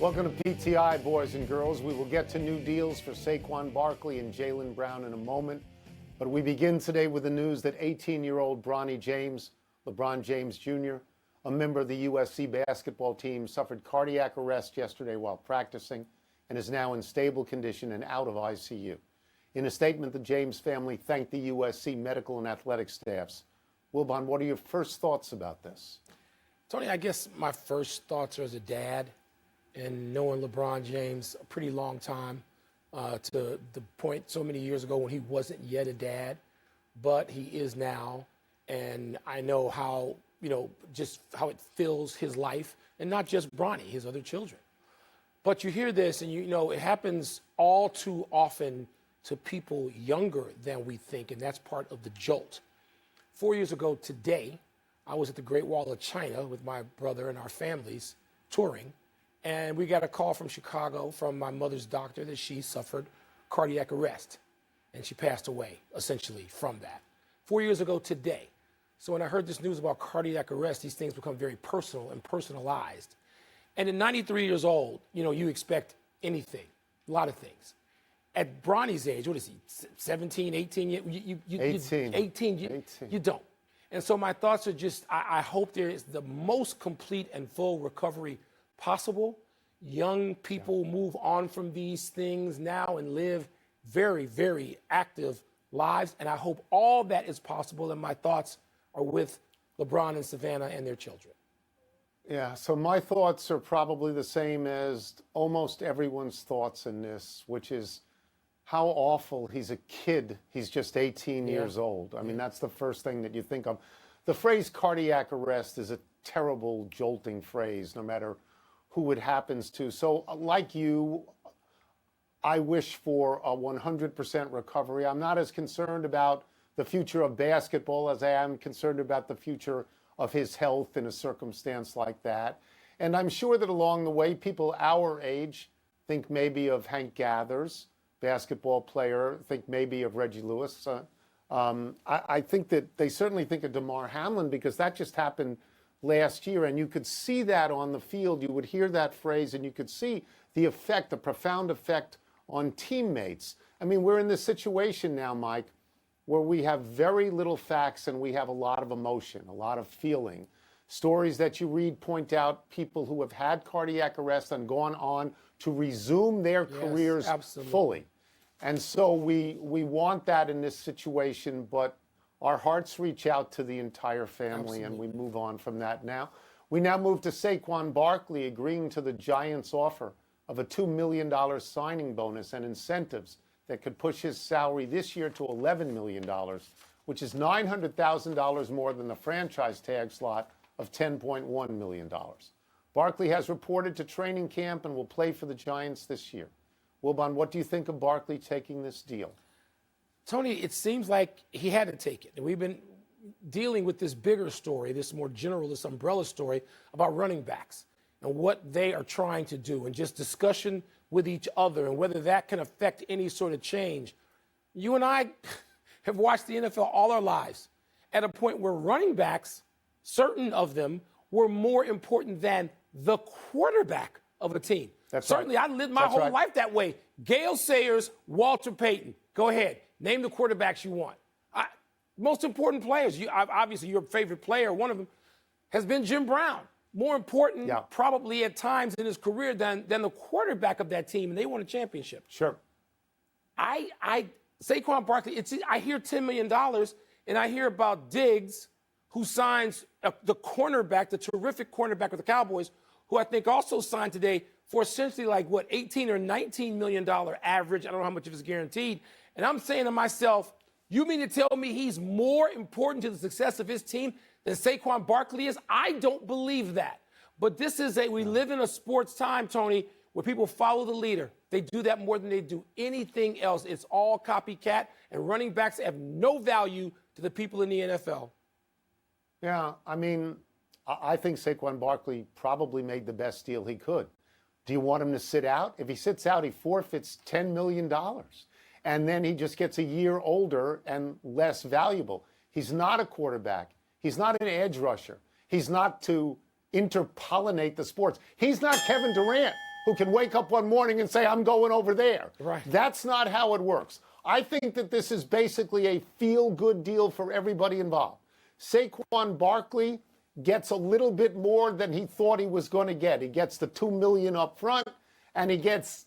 Welcome to PTI, boys and girls. We will get to new deals for Saquon Barkley and Jaylen Brown in a moment. But we begin today with the news that 18-year-old LeBron James Jr., a member of the USC basketball team, suffered cardiac arrest yesterday while practicing and is now in stable condition and out of ICU. In a statement, the James family thanked the USC medical and athletic staffs. Wilbon, what are your first thoughts about this? Tony, I guess my first thoughts are as a dad and knowing LeBron James a pretty long time, to the point so many years ago when he wasn't yet a dad, but he is now. And I know how, just how it fills his life, and not just Bronny, his other children. But you hear this and it happens all too often to people younger than we think, and that's part of the jolt. 4 years ago today, I was at the Great Wall of China with my brother and our families touring, and we got a call from Chicago from my mother's doctor that she suffered cardiac arrest, and she passed away, essentially, from that. 4 years ago today. So when I heard this news about cardiac arrest, these things become very personal and personalized. And at 93 years old, you expect anything, a lot of things. At Bronny's age, what is he, 17, 18? You 18. You don't. And so my thoughts are just, I hope there is the most complete and full recovery possible. Young people move on from these things now and live very, very active lives. And I hope all that is possible. And my thoughts are with LeBron and Savannah and their children. Yeah, so my thoughts are probably the same as almost everyone's thoughts in this, which is how awful. He's a kid. He's just 18 years old. I mean, that's the first thing that you think of. The phrase cardiac arrest is a terrible, jolting phrase, no matter who it happens to. So like you, I wish for a 100% recovery. I'm not as concerned about the future of basketball as I am concerned about the future of his health in a circumstance like that. And I'm sure that along the way, people our age think maybe of Hank Gathers, basketball player, think maybe of Reggie Lewis. I think that they certainly think of DeMar Hamlin because that just happened last year, and you could see that on the field. You would hear that phrase, and you could see the effect, the profound effect on teammates. I mean, we're in this situation now, Mike, where we have very little facts and we have a lot of emotion, a lot of feeling. Stories that you read point out people who have had cardiac arrest and gone on to resume their careers fully. And so we want that in this situation, but our hearts reach out to the entire family and we move on from that now. We now move to Saquon Barkley agreeing to the Giants' offer of a $2 million signing bonus and incentives that could push his salary this year to $11 million, which is $900,000 more than the franchise tag slot of $10.1 million. Barkley has reported to training camp and will play for the Giants this year. Wilbon, what do you think of Barkley taking this deal? Tony, it seems like he had to take it. And we've been dealing with this bigger story, this more general, this umbrella story about running backs and what they are trying to do and just discussion with each other and whether that can affect any sort of change. You and I have watched the NFL all our lives at a point where running backs, certain of them, were more important than the quarterback of a team. Certainly, I lived my whole life that way. Gale Sayers, Walter Payton. Go ahead. Name the quarterbacks you want. Most important players. Obviously, your favorite player, one of them, has been Jim Brown. More important, probably at times in his career, than the quarterback of that team, and they won a championship. Sure. Saquon Barkley, I hear $10 million, and I hear about Diggs, who signs the cornerback, the terrific cornerback of the Cowboys, who I think also signed today for essentially like, what, $18 or $19 million average. I don't know how much of it's guaranteed. And I'm saying to myself, you mean to tell me he's more important to the success of his team than Saquon Barkley is? I don't believe that. But we live in a sports time, Tony, where people follow the leader. They do that more than they do anything else. It's all copycat, and running backs have no value to the people in the NFL. Yeah, I mean, I think Saquon Barkley probably made the best deal he could. Do you want him to sit out? If he sits out, he forfeits $10 million. And then he just gets a year older and less valuable. He's not a quarterback. He's not an edge rusher. He's not to interpollinate the sports. He's not Kevin Durant. who can wake up one morning and say, I'm going over there. Right. That's not how it works. I think that this is basically a feel-good deal for everybody involved. Saquon Barkley gets a little bit more than he thought he was going to get. He gets the $2 million up front, and he gets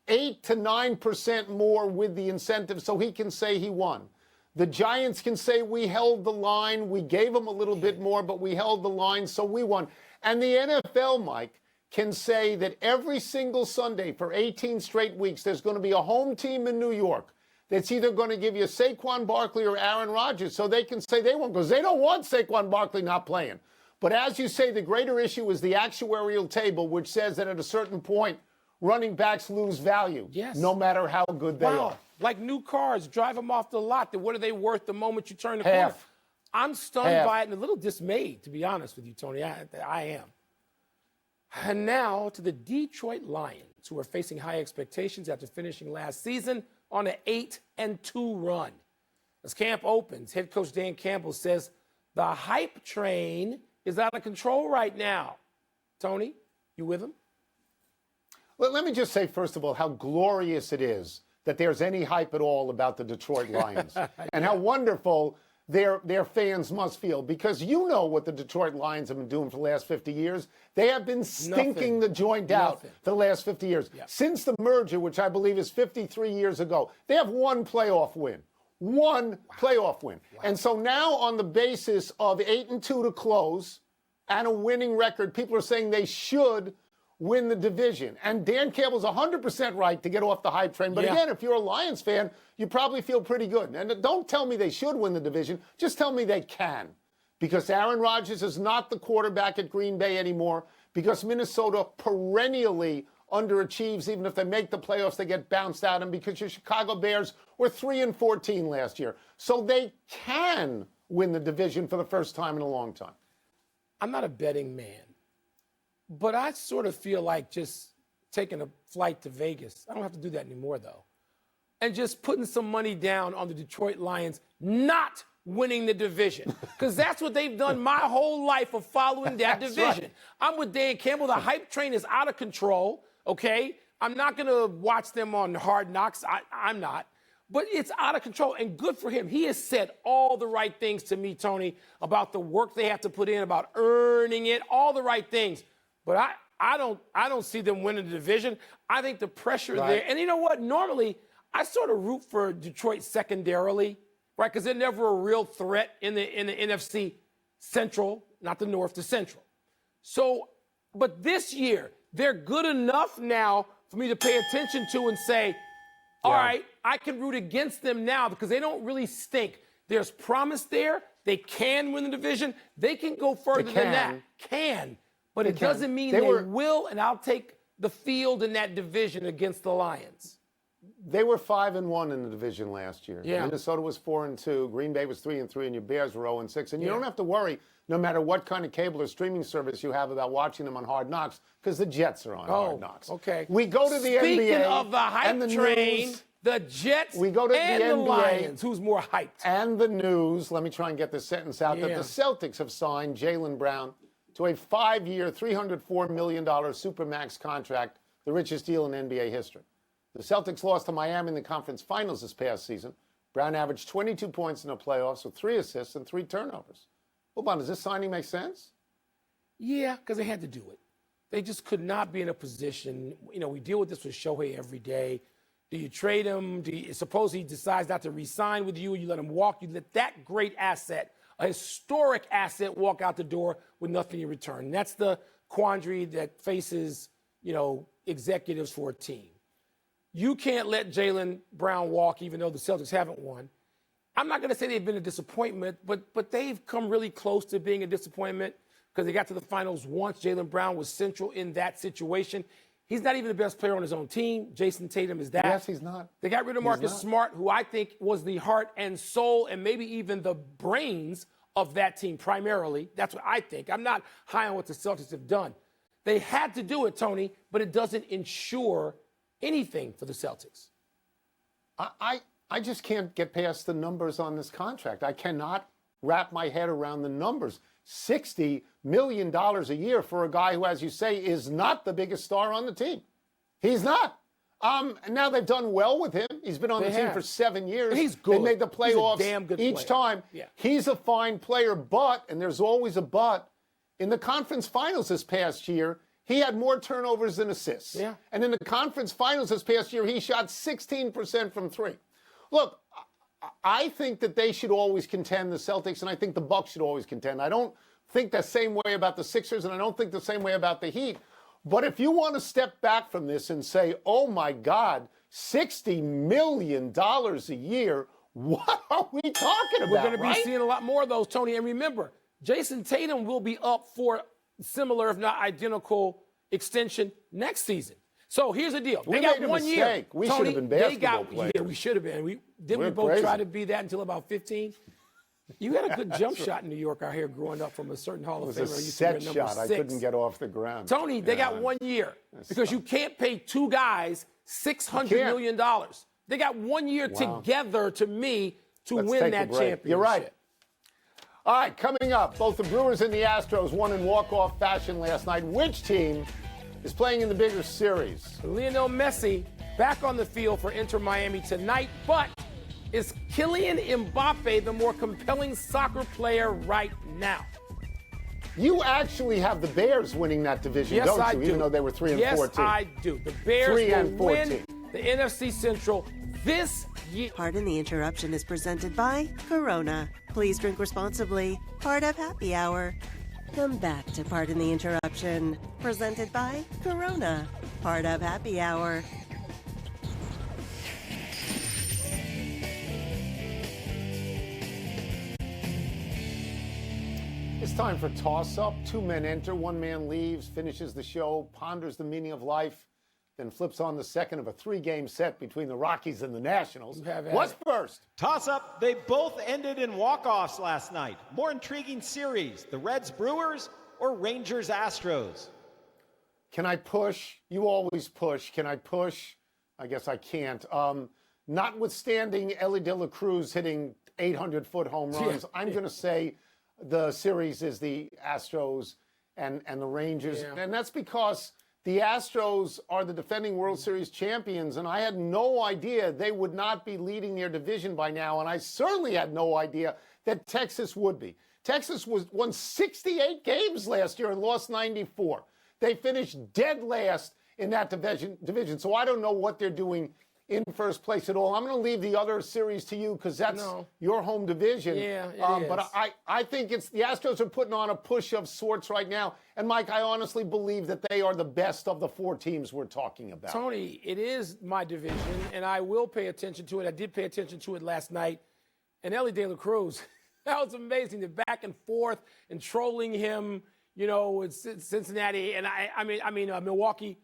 8 to 9% more with the incentive, so he can say he won. The Giants can say we held the line. We gave them a little bit more, but we held the line, so we won. And the NFL, Mike, can say that every single Sunday for 18 straight weeks, there's going to be a home team in New York that's either going to give you Saquon Barkley or Aaron Rodgers, so they can say they won't, because they don't want Saquon Barkley not playing. But as you say, the greater issue is the actuarial table, which says that at a certain point, running backs lose value, no matter how good they are. Like new cars, drive them off the lot. What are they worth the moment you turn the Half. corner? I'm stunned by it and a little dismayed, to be honest with you, Tony. I am. And now to the Detroit Lions, who are facing high expectations after finishing last season on an 8-2 run. As camp opens, head coach Dan Campbell says the hype train is out of control right now. Tony, you with him? Well, let me just say, first of all, how glorious it is that there's any hype at all about the Detroit Lions and how wonderful their fans must feel, because you know what the Detroit Lions have been doing for the last 50 years. They have been stinking the joint out for the last 50 years. Since the merger, which I believe is 53 years ago, they have one playoff win. One playoff win. And so now on the basis of 8-2 to close and a winning record, people are saying they should win the division. And Dan Campbell's 100% right to get off the hype train. But again, if you're a Lions fan, you probably feel pretty good. And don't tell me they should win the division. Just tell me they can. Because Aaron Rodgers is not the quarterback at Green Bay anymore. Because Minnesota perennially underachieves. Even if they make the playoffs, they get bounced out. And because your Chicago Bears were 3-14 last year. So they can win the division for the first time in a long time. I'm not a betting man. But I sort of feel like just taking a flight to Vegas. I don't have to do that anymore, though. And just putting some money down on the Detroit Lions not winning the division. Because that's what they've done my whole life of following that division. Right. I'm with Dan Campbell. The hype train is out of control, okay? I'm not going to watch them on Hard Knocks. I'm not. But it's out of control, and good for him. He has said all the right things to me, Tony, about the work they have to put in, about earning it, all the right things. But I don't see them winning the division. I think the pressure there. And you know what? Normally, I sort of root for Detroit secondarily, right? Because they're never a real threat in the NFC Central, not the North, the Central. So, but this year, they're good enough now for me to pay attention to and say, all right, I can root against them now because they don't really stink. There's promise there. They can win the division. They can go further than that. But it doesn't mean they will, and I'll take the field in that division against the Lions. They were 5-1 in the division last year. Minnesota was 4-2. Green Bay was 3-3, and your Bears were 0-6. And you don't have to worry, no matter what kind of cable or streaming service you have, about watching them on Hard Knocks, because the Jets are on Hard Knocks. Okay. We go to the NBA. Speaking of the hype train, the Jets we go to and the the NBA, Lions. Who's more hyped? And the news. Let me try and get this sentence out. That the Celtics have signed Jaylen Brown to a 5-year, $304 million Supermax contract, the richest deal in NBA history. The Celtics lost to Miami in the conference finals this past season. Brown averaged 22 points in the playoffs with 3 assists and 3 turnovers. Hold on, does this signing make sense? Yeah, because they had to do it. They just could not be in a position. You know, we deal with this with Shohei every day. Do you trade him? Suppose he decides not to re-sign with you, you let him walk. You let that great asset, a historic asset, walk out the door with nothing in return. That's the quandary that faces, executives for a team. You can't let Jaylen Brown walk, even though the Celtics haven't won. I'm not going to say they've been a disappointment, but they've come really close to being a disappointment because they got to the finals once. Jaylen Brown was central in that situation. He's not even the best player on his own team. Jason Tatum is that. Yes, he's not. They got rid of Marcus Smart, who I think was the heart and soul and maybe even the brains of that team primarily. That's what I think. I'm not high on what the Celtics have done. They had to do it, Tony, but it doesn't ensure anything for the Celtics. I just can't get past the numbers on this contract. I cannot wrap my head around the numbers. $60 million a year for a guy who, as you say, is not the biggest star on the team. He's not. Now they've done well with him. He's been on the team for 7 years. He's good. They made the playoffs He's a damn good each player. time. Yeah. He's a fine player, but, and there's always a but, in the conference finals this past year, he had more turnovers than assists. Yeah. And in the conference finals this past year, he shot 16% from three. Look, I think that they should always contend, the Celtics, and I think the Bucks should always contend. I don't think the same way about the Sixers, and I don't think the same way about the Heat. But if you want to step back from this and say, oh, my God, $60 million a year, what are we talking about? We're going to be right? seeing a lot more of those, Tony. And remember, Jason Tatum will be up for similar, if not identical, extension next season. So here's the deal. We They got made a 1 year. mistake. We Tony, should have been basketball players. Yeah, we should have been. Didn't we We're both crazy. try to be that until about 15? You had a good jump shot in New York out here growing up from a certain Hall of It was Famer. a used to wear set number shot. I 6. couldn't get off the ground. Tony, they got 1 year because you can't pay two guys $600 million. They got 1 year together, to me, to Let's win take a that break. championship. You're right. All right, coming up, both the Brewers and the Astros won in walk-off fashion last night. Which team is playing in the bigger series? Lionel Messi back on the field for Inter Miami tonight, but is Kylian Mbappe the more compelling soccer player right now? You actually have the Bears winning that division, Yes, don't you? I do. Even though they were 3 and 14. Yes, I do. The Bears 3 will and 14. win the NFC Central this year. Pardon the Interruption is presented by Corona. Please drink responsibly. Part of Happy Hour. Come back to Pardon the Interruption, presented by Corona. Part of Happy Hour. It's time for toss-up. 2 men enter, 1 man leaves, finishes the show, ponders the meaning of life, then flips on the second of a 3-game set between the Rockies and the Nationals. What's first? Toss-up, they both ended in walk-offs last night. More intriguing series, the Reds-Brewers or Rangers-Astros? Can I push? You always push. Can I push? I guess I can't. Notwithstanding Ellie De La Cruz hitting 800-foot home runs, I'm going to say the series is the Astros and the Rangers. Yeah. And that's because the Astros are the defending World Series champions, and I had no idea they would not be leading their division by now, and I certainly had no idea that Texas would be. Texas won 68 games last year and lost 94. They finished dead last in that division, so I don't know what they're doing in first place at all. I'm going to leave the other series to you because that's your home division. Yeah, it is. But I think it's the Astros are putting on a push of sorts right now. And, Mike, I honestly believe that they are the best of the 4 teams we're talking about. Tony, it is my division, and I will pay attention to it. I did pay attention to it last night. And Ellie De La Cruz, that was amazing. The back and forth and trolling him, you know, with Cincinnati and Milwaukee.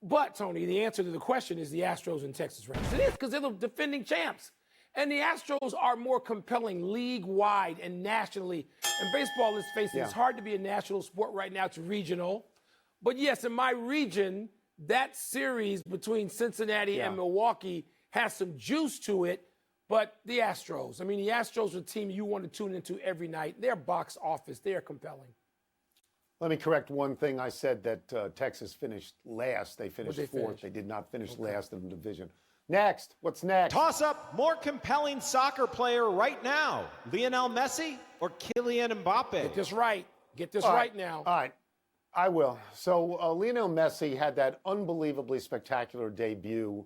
But, Tony, the answer to the question is the Astros and Texas Rangers. It is because they're the defending champs. And the Astros are more compelling league-wide and nationally. And baseball, let's face it, it's hard to be a national sport right now. It's regional. But, yes, in my region, that series between Cincinnati and Milwaukee has some juice to it. But the Astros, the Astros are a team you want to tune into every night. Their box office, they are compelling. Let me correct one thing. I said that Texas finished last. They finished fourth. They did not finish last in the division. Next. What's next? Toss-up, more compelling soccer player right now, Lionel Messi or Kylian Mbappe? Get this right. Get this right now. All right. I will. So Lionel Messi had that unbelievably spectacular debut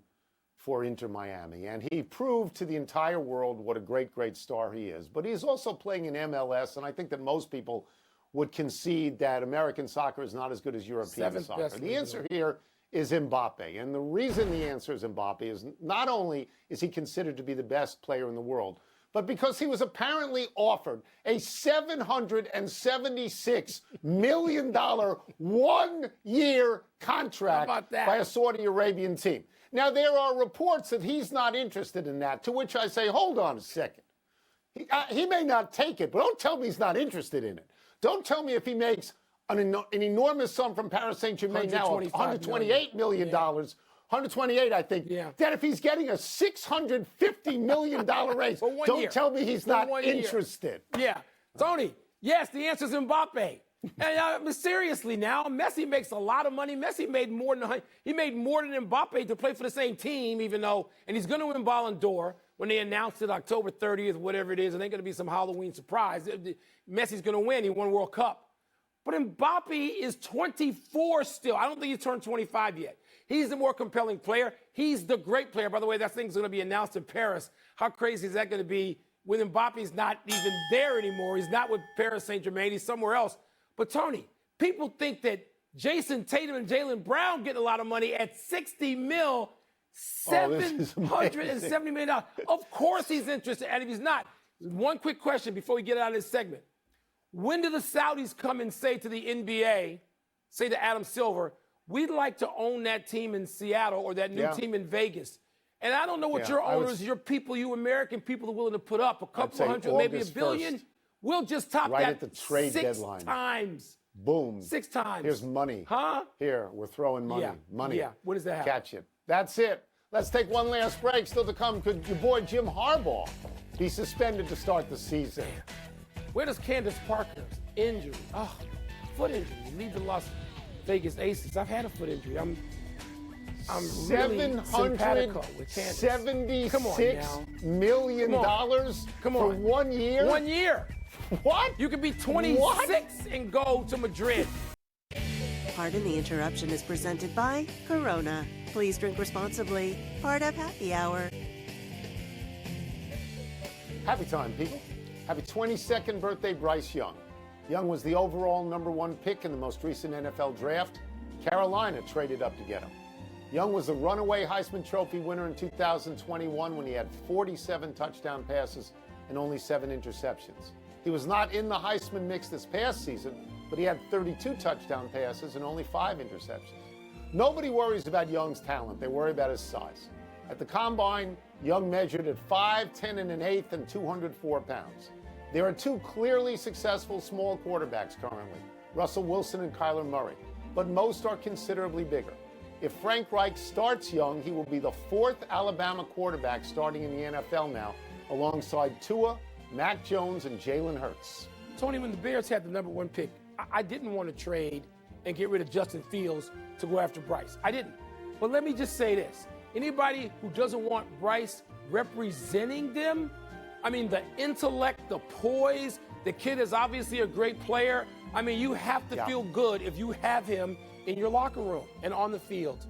for Inter Miami, and he proved to the entire world what a great, great star he is. But he's also playing in MLS, and I think that most people would concede that American soccer is not as good as European soccer. The answer here is Mbappe. And the reason the answer is Mbappe is not only is he considered to be the best player in the world, but because he was apparently offered a $776 million 1-year contract by a Saudi Arabian team. Now, there are reports that he's not interested in that, to which I say, hold on a second. He may not take it, but don't tell me he's not interested in it. Don't tell me if he makes an enormous sum from Paris Saint-Germain now, $128 million, 128, I think, that if he's getting a $650 million raise, don't tell me he's not interested. Yeah. Tony, yes, the answer is Mbappe. And seriously now, Messi makes a lot of money. Messi made more than Mbappe to play for the same team, even though, and he's going to win Ballon d'Or when they announced it October 30th, whatever it is, and they're going to be some Halloween surprise. Messi's going to win. He won World Cup. But Mbappe is 24 still. I don't think he's turned 25 yet. He's the more compelling player. He's the great player. By the way, that thing's going to be announced in Paris. How crazy is that going to be when Mbappe's not even there anymore? He's not with Paris Saint-Germain. He's somewhere else. But, Tony, people think that Jason Tatum and Jaylen Brown getting a lot of money at $60 million, $770 million. Of course he's interested, and if he's not, one quick question before we get out of this segment. When do the Saudis come and say to the NBA, say to Adam Silver, we'd like to own that team in Seattle or that new team in Vegas? And I don't know what your owners, your people, you American people are willing to put up, a couple of hundred, maybe $1 billion. We'll just top right that at the trade deadline. 6 times. Boom. 6 times. Here's money. Huh? Here, we're throwing money. Yeah. Money. Yeah. What does that happen? Catch it. That's it. Let's take one last break. Still to come, could your boy Jim Harbaugh be suspended to start the season? Where does Candace Parker's injury? Oh, foot injury. Leave the Las Vegas Aces. I've had a foot injury. I'm really simpatico with Candace. $776 million for 1 year? 1 year. What? You could be 26 and go to Madrid. Pardon the Interruption is presented by Corona. Please drink responsibly. Part of Happy Hour. Happy time, people. Happy 22nd birthday, Bryce Young. Young was the overall #1 pick in the most recent NFL draft. Carolina traded up to get him. Young was the runaway Heisman Trophy winner in 2021 when he had 47 touchdown passes and only 7 interceptions. He was not in the Heisman mix this past season, but he had 32 touchdown passes and only 5 interceptions. Nobody worries about Young's talent. They worry about his size. At the Combine, Young measured at 5'10 1/8" and 204 pounds. There are 2 clearly successful small quarterbacks currently, Russell Wilson and Kyler Murray, but most are considerably bigger. If Frank Reich starts Young, he will be the 4th Alabama quarterback starting in the NFL now, alongside Tua, Mac Jones, and Jalen Hurts. Tony, when the Bears had the #1 pick, I didn't want to trade and get rid of Justin Fields to go after Bryce. I didn't. But let me just say this. Anybody who doesn't want Bryce representing them, I mean, the intellect, the poise, the kid is obviously a great player. I mean, you have to feel good if you have him in your locker room and on the field.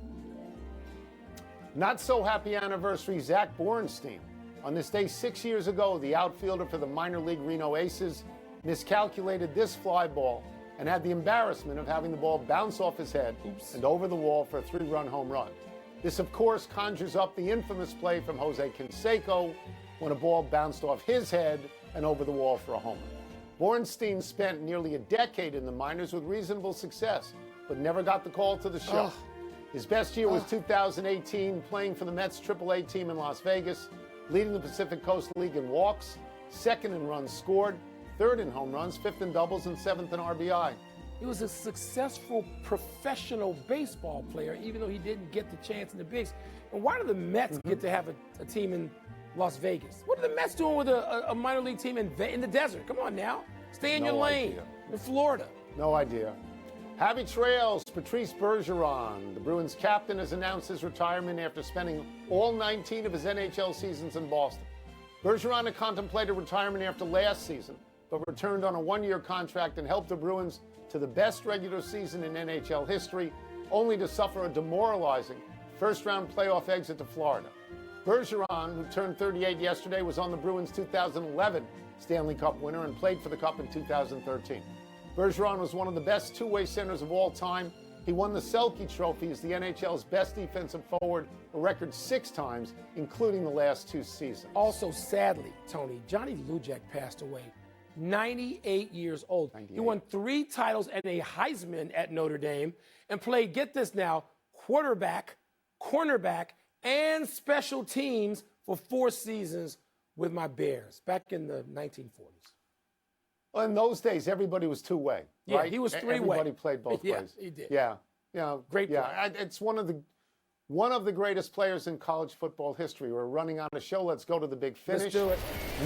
Not so happy anniversary, Zach Borenstein. On this day 6 years ago, the outfielder for the minor league Reno Aces miscalculated this fly ball and had the embarrassment of having the ball bounce off his head and over the wall for a 3-run home run. This, of course, conjures up the infamous play from Jose Canseco when a ball bounced off his head and over the wall for a homer. Borenstein spent nearly a decade in the minors with reasonable success, but never got the call to the show. His best year was 2018, playing for the Mets AAA team in Las Vegas, leading the Pacific Coast League in walks, 2nd in runs scored, 3rd in home runs, 5th in doubles, and 7th in RBI. He was a successful professional baseball player, even though he didn't get the chance in the bigs. And why do the Mets get to have a team in Las Vegas? What are the Mets doing with a minor league team in the desert? Come on now. Stay in your lane in Florida. No idea. Happy trails, Patrice Bergeron. The Bruins captain has announced his retirement after spending all 19 of his NHL seasons in Boston. Bergeron had contemplated retirement after last season, but returned on a 1-year contract and helped the Bruins to the best regular season in NHL history, only to suffer a demoralizing first-round playoff exit to Florida. Bergeron, who turned 38 yesterday, was on the Bruins' 2011 Stanley Cup winner and played for the Cup in 2013. Bergeron was one of the best two-way centers of all time. He won the Selke Trophy as the NHL's best defensive forward a record 6 times, including the last 2 seasons. Also, sadly, Tony, Johnny Lujack passed away, 98 years old. 98. He won 3 titles and a Heisman at Notre Dame and played, get this now, quarterback, cornerback, and special teams for 4 seasons with my Bears back in the 1940s. Well, in those days, everybody was two-way, Yeah, right? he was 3-way. Everybody played both Yeah, ways. he did. Yeah, yeah, Great yeah. player. It's one of the one of the greatest players in college football history. We're running on a show. Let's go to the big finish. Let's do it.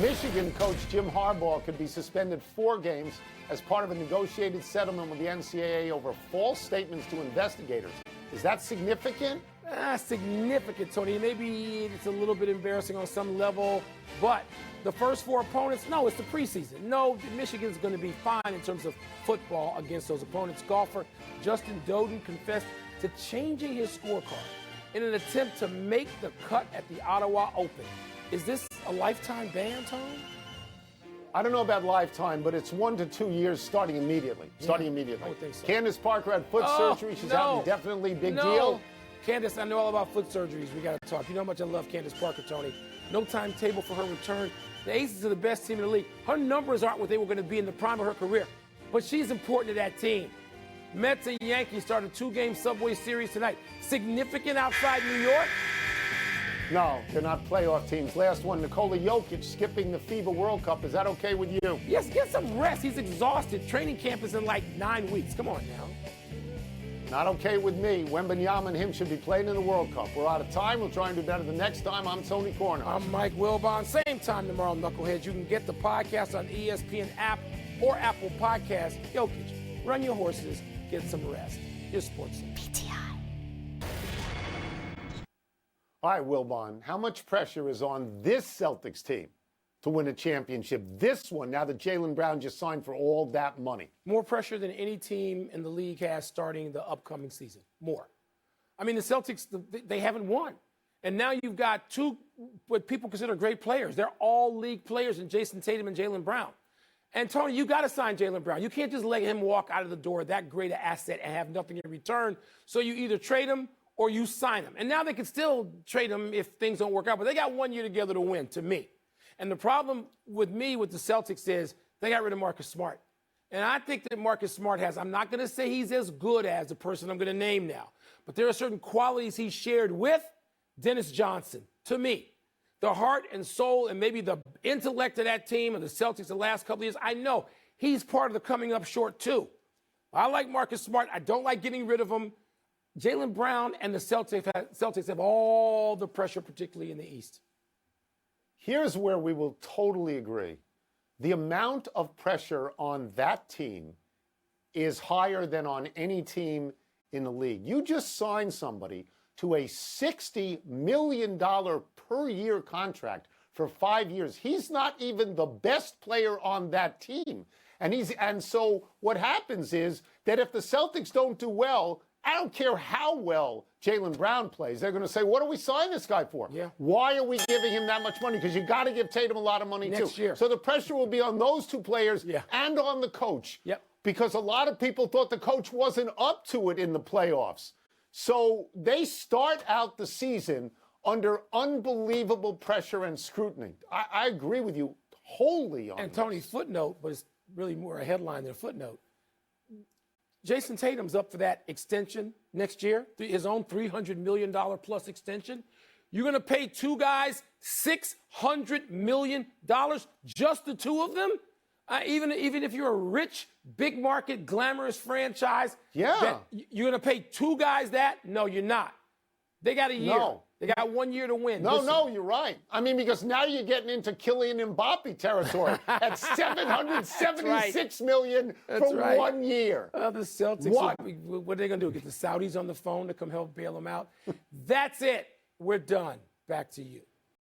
Michigan coach Jim Harbaugh could be suspended 4 games as part of a negotiated settlement with the NCAA over false statements to investigators. Is that significant? Significant, Tony. Maybe it's a little bit embarrassing on some level, but the first 4 opponents, no, it's the preseason. No, Michigan's going to be fine in terms of football against those opponents. Golfer Justin Doden confessed to changing his scorecard in an attempt to make the cut at the Ottawa Open. Is this a lifetime ban, Tom? I don't know about lifetime, but it's 1 to 2 years starting immediately. I would think so. Candace Parker had foot surgery. She's out indefinitely. Big deal. Candace, I know all about foot surgeries. We got to talk. You know how much I love Candace Parker, Tony. No timetable for her return. The Aces are the best team in the league. Her numbers aren't what they were going to be in the prime of her career, but she's important to that team. Mets and Yankees start a 2-game Subway Series tonight. Significant outside New York? No, they're not playoff teams. Last one, Nikola Jokic skipping the FIBA World Cup. Is that okay with you? Yes, get some rest. He's exhausted. Training camp is in like 9 weeks. Come on now. Not okay with me. Wembanyama and him should be playing in the World Cup. We're out of time. We'll try and do better the next time. I'm Tony Corner. I'm Mike Wilbon. Same time tomorrow, Knuckleheads. You can get the podcast on ESPN app or Apple Podcasts. Jokic, run your horses. Get some rest. Your SportsCenter. PTI. All right, Wilbon, how much pressure is on this Celtics team to win a championship? This one, now that Jaylen Brown just signed for all that money. More pressure than any team in the league has starting the upcoming season. More. I mean, the Celtics, they haven't won. And now you've got 2 what people consider great players. They're all league players in Jason Tatum and Jaylen Brown. And, Tony, you got to sign Jaylen Brown. You can't just let him walk out of the door, that great an asset, and have nothing in return. So you either trade him or you sign him. And now they can still trade him if things don't work out. But they got 1 year together to win, to me. And the problem with the Celtics is they got rid of Marcus Smart. And I think that Marcus Smart has, I'm not going to say he's as good as the person I'm going to name now, but there are certain qualities he shared with Dennis Johnson, to me. The heart and soul and maybe the intellect of that team and the Celtics the last couple of years, I know he's part of the coming up short too. I like Marcus Smart. I don't like getting rid of him. Jaylen Brown and the Celtics have all the pressure, particularly in the East. Here's where we will totally agree. The amount of pressure on that team is higher than on any team in the league. You just signed somebody to a $60 million per year contract for 5 years. He's not even the best player on that team. And so what happens is that if the Celtics don't do well, I don't care how well Jaylen Brown plays, they're going to say, what do we sign this guy for? Yeah. Why are we giving him that much money? Because you got to give Tatum a lot of money next too. Year. So the pressure will be on those 2 players and on the coach. Yep. Because a lot of people thought the coach wasn't up to it in the playoffs. So they start out the season under unbelievable pressure and scrutiny. I agree with you wholly on And this. Tony's footnote was really more a headline than a footnote. Jason Tatum's up for that extension next year, his own $300 million plus extension. You're going to pay 2 guys $600 million, just the 2 of them? Even if you're a rich, big market, glamorous franchise, you're going to pay 2 guys that? No, you're not. They got a year. No. They got 1 year to win. No, you're right. I mean, because now you're getting into Kylian Mbappe territory at $776 million for 1 year. The Celtics, what are they going to do? Get the Saudis on the phone to come help bail them out? That's it. We're done. Back to you.